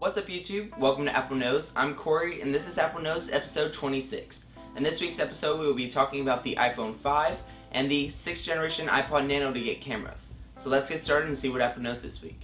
What's up YouTube? Welcome to Apple Knows. I'm Corey and this is Apple Knows episode 26. In this week's episode we will be talking about the iPhone 5 and the 6th generation iPod Nano to get cameras. So let's get started and see what Apple knows this week.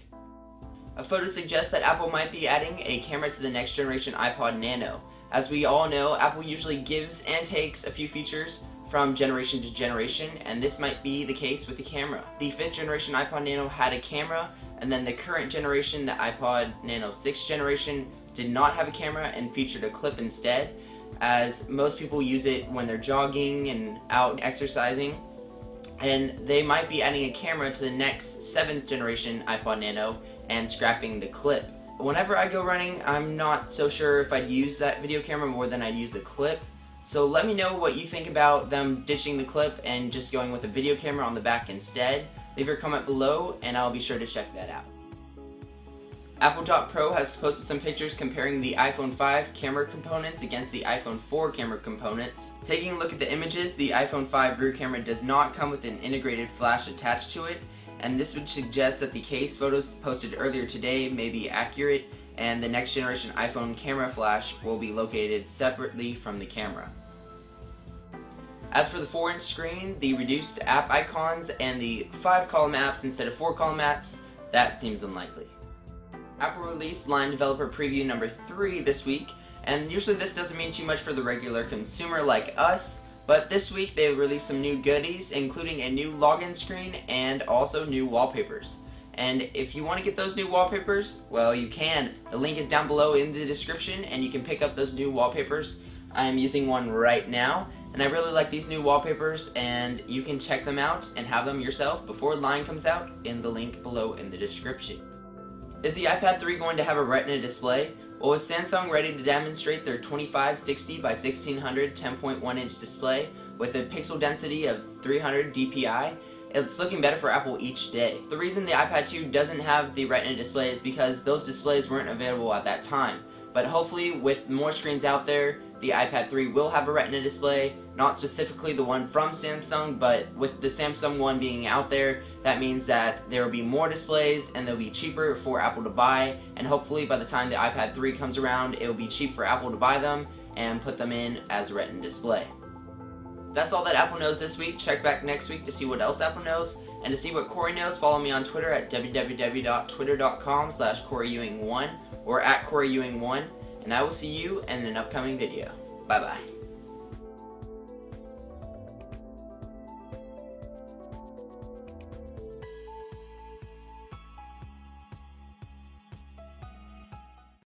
A photo suggests that Apple might be adding a camera to the next generation iPod Nano. As we all know, Apple usually gives and takes a few features from generation to generation, and this might be the case with the camera. The 5th generation iPod Nano had a camera, and then the current generation, the iPod Nano 6th generation, did not have a camera and featured a clip instead, as most people use it when they're jogging and out exercising. And they might be adding a camera to the next 7th generation iPod Nano and scrapping the clip. Whenever I go running, I'm not so sure if I'd use that video camera more than I'd use the clip. So let me know what you think about them ditching the clip and just going with a video camera on the back instead. Leave your comment below and I'll be sure to check that out. Apple Pro has posted some pictures comparing the iPhone 5 camera components against the iPhone 4 camera components. Taking a look at the images, the iPhone 5 rear camera does not come with an integrated flash attached to it, and this would suggest that the case photos posted earlier today may be accurate, and the next generation iPhone camera flash will be located separately from the camera. As for the 4-inch screen, the reduced app icons, and the 5-column apps instead of 4-column apps, that seems unlikely. Apple released Line Developer Preview number 3 this week, and usually this doesn't mean too much for the regular consumer like us, but this week they released some new goodies, including a new login screen and also new wallpapers. And if you want to get those new wallpapers, well, you can. The link is down below in the description and you can pick up those new wallpapers. I am using one right now and I really like these new wallpapers, and you can check them out and have them yourself before Line comes out in the link below in the description. Is the iPad 3 going to have a Retina display? Well, is Samsung ready to demonstrate their 2560 by 1600 10.1 inch display with a pixel density of 300 dpi? It's looking better for Apple each day. The reason the iPad 2 doesn't have the Retina display is because those displays weren't available at that time. But hopefully with more screens out there, the iPad 3 will have a Retina display, not specifically the one from Samsung, but with the Samsung one being out there, that means that there will be more displays and they'll be cheaper for Apple to buy, and hopefully by the time the iPad 3 comes around, it will be cheap for Apple to buy them and put them in as a Retina display. That's all that Apple knows this week. Check back next week to see what else Apple knows, and to see what Corey knows, follow me on Twitter at www.twitter.com/CoreyEwing1 or at CoreyEwing1, and I will see you in an upcoming video. Bye bye.